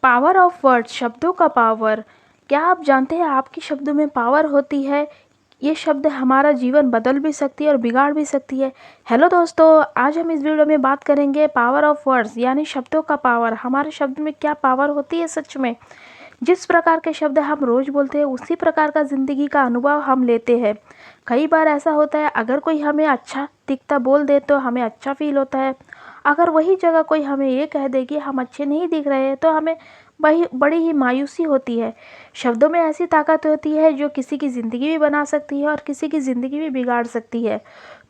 Power of words, शब्दों का power. क्या आप जानते हैं आपके शब्दों में पावर होती है? ये शब्द हमारा जीवन बदल भी सकती है और बिगाड़ भी सकती है। हेलो दोस्तों, आज हम इस वीडियो में बात करेंगे पावर ऑफ वर्ड्स यानी शब्दों का पावर। हमारे शब्द में क्या पावर होती है सच में? जिस प्रकार के शब्द हम रोज़ बोलते हैं उसी प्रकार का ज़िंदगी का अनुभव हम लेते हैं। कई बार ऐसा होता है, अगर कोई हमें अच्छा दिखता बोल दे तो हमें अच्छा फील होता है। अगर वही जगह कोई हमें ये कह दे कि हम अच्छे नहीं दिख रहे हैं तो हमें बड़ी ही मायूसी होती है। शब्दों में ऐसी ताकत होती है जो किसी की ज़िंदगी भी बना सकती है और किसी की ज़िंदगी भी बिगाड़ सकती है।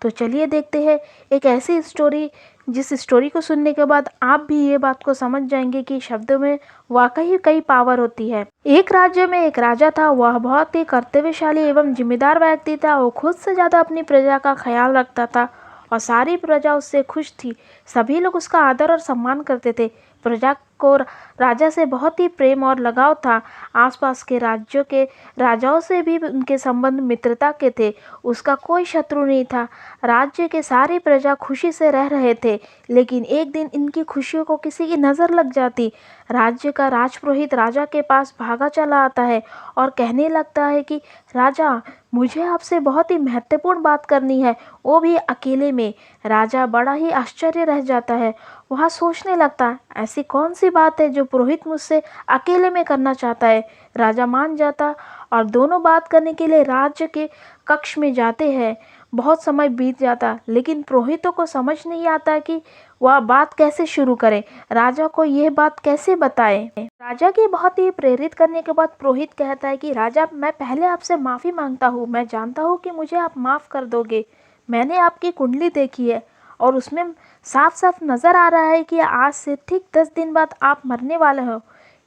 तो चलिए देखते हैं एक ऐसी स्टोरी, जिस स्टोरी को सुनने के बाद आप भी ये बात को समझ जाएंगे कि शब्दों में वाकई कई पावर होती है। एक राज्य में एक राजा था। वह बहुत ही कर्तव्यशाली एवं जिम्मेदार व्यक्ति था। वो खुद से ज़्यादा अपनी प्रजा का ख्याल रखता था और सारी प्रजा उससे खुश थी। सभी लोग उसका आदर और सम्मान करते थे। प्रजा को राजा से बहुत ही प्रेम और लगाव था। आसपास के राज्यों के राजाओं से भी उनके संबंध मित्रता के थे। उसका कोई शत्रु नहीं था। राज्य के सारी प्रजा खुशी से रह रहे थे। लेकिन एक दिन इनकी खुशियों को किसी की नज़र लग जाती। राज्य का राजपुरोहित राजा के पास भागा चला आता है और कहने लगता है कि राजा, मुझे आपसे बहुत ही महत्वपूर्ण बात करनी है, वो भी अकेले में। राजा बड़ा ही आश्चर्य रह जाता है। वह सोचने लगता है, ऐसी कौन सी बात है जो पुरोहित मुझसे अकेले में करना चाहता है। राजा मान जाता और दोनों बात करने के लिए राज्य के कक्ष में जाते हैं। बहुत समय बीत जाता लेकिन पुरोहितों को समझ नहीं आता कि वह बात कैसे शुरू करे, राजा को यह बात कैसे बताए। राजा की बहुत ही प्रेरित करने के बाद पुरोहित कहता है कि राजा, मैं पहले आपसे माफ़ी मांगता हूँ। मैं जानता हूँ कि मुझे आप माफ़ कर दोगे। मैंने आपकी कुंडली देखी है और उसमें साफ साफ नज़र आ रहा है कि आज से ठीक 10 दिन बाद आप मरने वाले हो।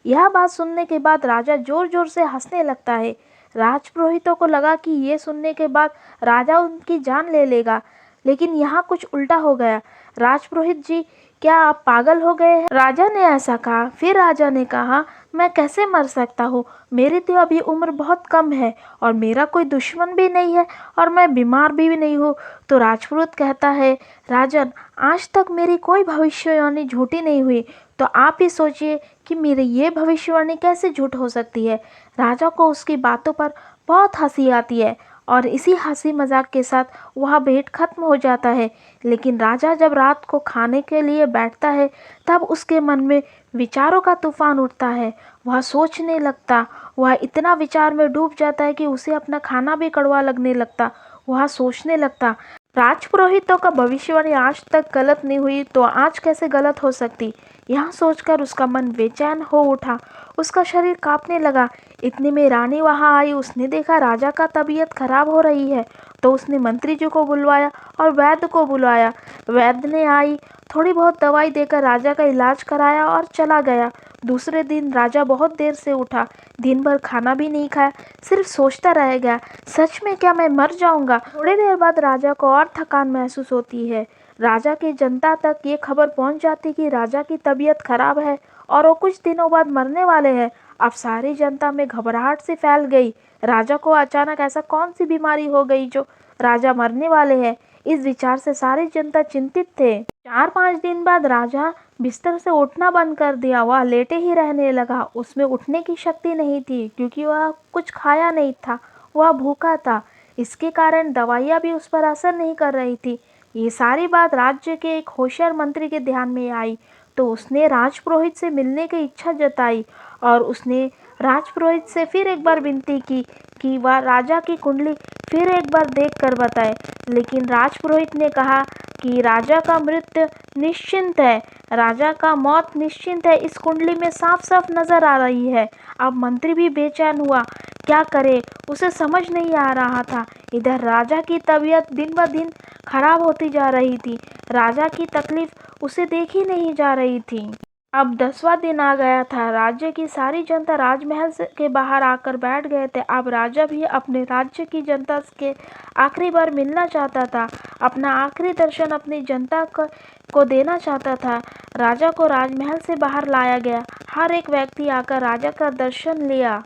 यह बात सुनने के बाद राजा जोर जोर से हंसने लगता है। राजपुरोहितों को लगा कि ये सुनने के बाद राजा उनकी जान ले लेगा, लेकिन यहाँ कुछ उल्टा हो गया। राजपुरोहित जी, क्या आप पागल हो गए हैं? राजा ने ऐसा कहा। फिर राजा ने कहा, मैं कैसे मर सकता हूँ? मेरी तो अभी उम्र बहुत कम है और मेरा कोई दुश्मन भी नहीं है और मैं बीमार भी नहीं हूँ। तो राजपुरोहित कहता है, राजन, आज तक मेरी कोई भविष्यवाणी झूठी नहीं हुई, तो आप ही सोचिए कि मेरी ये भविष्यवाणी कैसे झूठ हो सकती है। राजा को उसकी बातों पर बहुत हंसी आती है और इसी हंसी मजाक के साथ वह भेंट खत्म हो जाता है। लेकिन राजा जब रात को खाने के लिए बैठता है तब उसके मन में विचारों का तूफान उठता है। वह सोचने लगता, वह इतना विचार में डूब जाता है कि उसे अपना खाना भी कड़वा लगने लगता। वह सोचने लगता, राजपुरोहितों का भविष्यवाणी आज तक गलत नहीं हुई तो आज कैसे गलत हो सकती। यह सोचकर उसका मन बेचैन हो उठा। उसका शरीर कांपने लगा। इतने में रानी वहां आई। उसने देखा राजा का तबीयत खराब हो रही है तो उसने मंत्री जी को बुलवाया और वैद्य को बुलाया। वैद्य ने आई, थोड़ी बहुत दवाई देकर राजा का इलाज कराया और चला गया। दूसरे दिन राजा बहुत देर से उठा। दिन भर खाना भी नहीं खाया, सिर्फ सोचता रह गया, सच में क्या मैं मर जाऊंगा? थोड़ी देर बाद राजा को और थकान महसूस होती है। राजा की जनता तक ये खबर पहुंच जाती कि राजा की तबीयत खराब है और वो कुछ दिनों बाद मरने वाले हैं। अब सारी जनता में घबराहट से फैल गई। राजा को अचानक ऐसा कौन सी बीमारी हो गई जो राजा मरने वाले हैं? इस विचार से सारी जनता चिंतित थे। 4-5 दिन बाद राजा बिस्तर से उठना बंद कर दिया। वह लेटे ही रहने लगा। उसमें उठने की शक्ति नहीं थी क्योंकि वह कुछ खाया नहीं था। वह भूखा था। इसके कारण दवाइयाँ भी उस पर असर नहीं कर रही थी। ये सारी बात राज्य के एक होशियार मंत्री के ध्यान में आई तो उसने राजपुरोहित से मिलने की इच्छा जताई और उसने राजपुरोहित से फिर एक बार विनती की कि वह राजा की कुंडली फिर एक बार देख कर बताए। लेकिन राजपुरोहित ने कहा कि राजा का मृत्यु निश्चिंत है, राजा का मौत निश्चिंत है, इस कुंडली में साफ साफ नजर आ रही है। अब मंत्री भी बेचैन हुआ, क्या करे, उसे समझ नहीं आ रहा था। इधर राजा की तबीयत दिन ब दिन खराब होती जा रही थी। राजा की तकलीफ उसे देखी नहीं जा रही थी। अब 10वां दिन आ गया था। राज्य की सारी जनता राजमहल के बाहर आकर बैठ गए थे। अब राजा भी अपने राज्य की जनता के आखिरी बार मिलना चाहता था। अपना आखिरी दर्शन अपनी जनता को देना चाहता था। राजा को राजमहल से बाहर लाया गया। हर एक व्यक्ति आकर राजा का दर्शन लिया।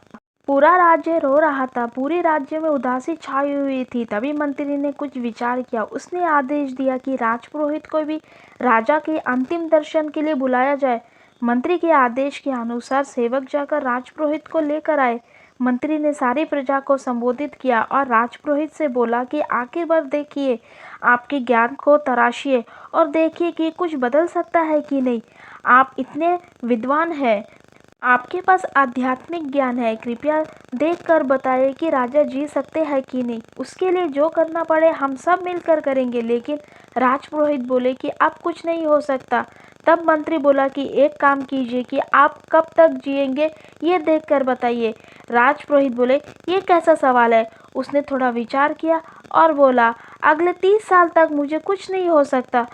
पूरा राज्य रो रहा था। पूरे राज्य में उदासी छाई हुई थी। तभी मंत्री ने कुछ विचार किया। उसने आदेश दिया कि राजपुरोहित को भी राजा के अंतिम दर्शन के लिए बुलाया जाए। मंत्री के आदेश के अनुसार सेवक जाकर राजपुरोहित को लेकर आए। मंत्री ने सारी प्रजा को संबोधित किया और राजपुरोहित से बोला कि आखिर बार देखिए, आपके ज्ञान को तराशिए और देखिए कि कुछ बदल सकता है कि नहीं। आप इतने विद्वान हैं, आपके पास आध्यात्मिक ज्ञान है, कृपया देखकर बताइए कि राजा जी सकते हैं कि नहीं। उसके लिए जो करना पड़े हम सब मिलकर करेंगे। लेकिन राजपुरोहित बोले कि अब कुछ नहीं हो सकता। तब मंत्री बोला कि एक काम कीजिए कि आप कब तक जिएंगे ये देखकर बताइए। राजपुरोहित बोले, ये कैसा सवाल है। उसने थोड़ा विचार किया और बोला, अगले 30 साल तक मुझे कुछ नहीं हो सकता,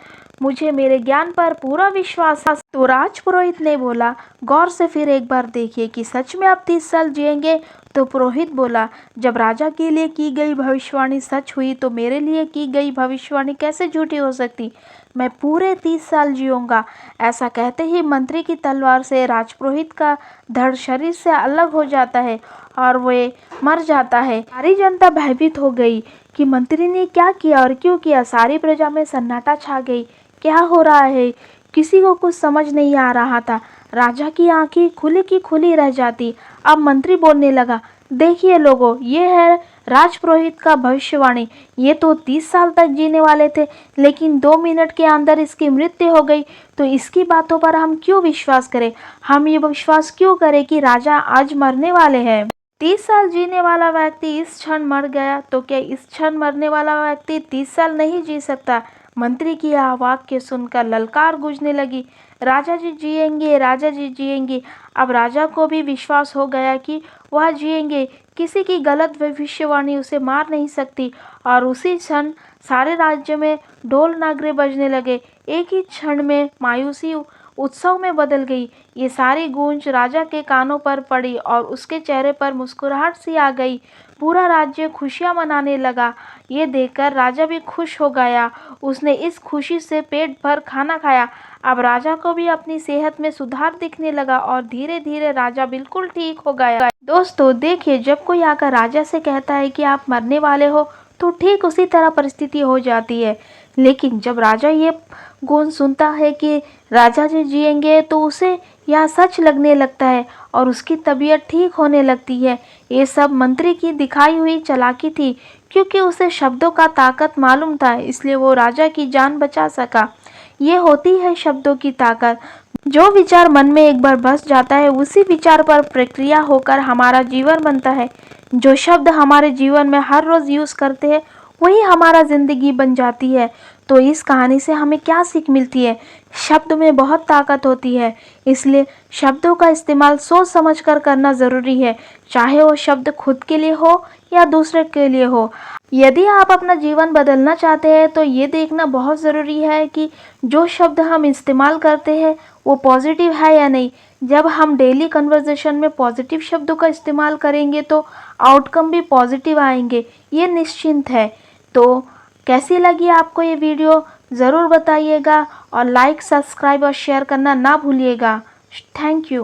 मुझे मेरे ज्ञान पर पूरा विश्वास है। तो राजपुरोहित ने बोला, गौर से फिर एक बार देखिए कि सच में आप 30 साल जिएंगे। तो पुरोहित बोला, जब राजा के लिए की गई भविष्यवाणी सच हुई तो मेरे लिए की गई भविष्यवाणी कैसे झूठी हो सकती। मैं पूरे 30 साल जीऊँगा। ऐसा कहते ही मंत्री की तलवार से राजपुरोहित का धड़ शरीर से अलग हो जाता है और वे मर जाता है। सारी जनता भयभीत हो गई कि मंत्री ने क्या किया और क्यों किया। सारी प्रजा में सन्नाटा छा गई। क्या हो रहा है, किसी को कुछ समझ नहीं आ रहा था। राजा की आंखें खुली की खुली रह जाती। अब मंत्री बोलने लगा, देखिए लोगों, ये है राजपुरोहित का भविष्यवाणी। ये तो 30 साल तक जीने वाले थे, लेकिन 2 मिनट के अंदर इसकी मृत्यु हो गई। तो इसकी बातों पर हम क्यों विश्वास करें। हम ये विश्वास क्यों करें कि राजा आज मरने वाले हैं। 30 साल जीने वाला व्यक्ति इस क्षण मर गया तो क्या इस क्षण मरने वाला व्यक्ति 30 साल नहीं जी सकता। मंत्री की आवाज़ के सुनकर ललकार गूंजने लगी, राजा जी जिएंगे, राजा जी जिएंगे। अब राजा को भी विश्वास हो गया कि वह जिएंगे, किसी की गलत भविष्यवाणी उसे मार नहीं सकती। और उसी क्षण सारे राज्य में ढोल नगाड़े बजने लगे। एक ही क्षण में मायूसी उत्सव में बदल गई। ये सारी गूंज राजा के कानों पर पड़ी और उसके चेहरे पर मुस्कुराहट सी आ गई। पूरा राज्य खुशियां मनाने लगा। ये देखकर राजा भी खुश हो गया। उसने इस खुशी से पेट भर खाना खाया। अब राजा को भी अपनी सेहत में सुधार दिखने लगा और धीरे धीरे राजा बिल्कुल ठीक हो गया। दोस्तों देखिए, जब कोई आकर राजा से कहता है कि आप मरने वाले हो तो ठीक उसी तरह परिस्थिति हो जाती है। लेकिन जब राजा ये गुण सुनता है कि राजा जी जिएंगे तो उसे यह सच लगने लगता है और उसकी तबीयत ठीक होने लगती है। ये सब मंत्री की दिखाई हुई चालाकी थी, क्योंकि उसे शब्दों का ताकत मालूम था, इसलिए वो राजा की जान बचा सका। ये होती है शब्दों की ताकत। जो विचार मन में एक बार बस जाता है उसी विचार पर प्रक्रिया होकर हमारा जीवन बनता है। जो शब्द हमारे जीवन में हर रोज यूज करते हैं वही हमारा जिंदगी बन जाती है। तो इस कहानी से हमें क्या सीख मिलती है। शब्द में बहुत ताकत होती है, इसलिए शब्दों का इस्तेमाल सोच समझ कर करना ज़रूरी है, चाहे वो शब्द खुद के लिए हो या दूसरे के लिए हो। यदि आप अपना जीवन बदलना चाहते हैं तो ये देखना बहुत ज़रूरी है कि जो शब्द हम इस्तेमाल करते हैं वो पॉजिटिव है या नहीं। जब हम डेली कन्वर्सेशन में पॉजिटिव शब्दों का इस्तेमाल करेंगे तो आउटकम भी पॉजिटिव आएंगे, ये निश्चिंत है। तो कैसी लगी आपको ये वीडियो ज़रूर बताइएगा और लाइक, सब्सक्राइब और शेयर करना ना भूलिएगा। Thank you.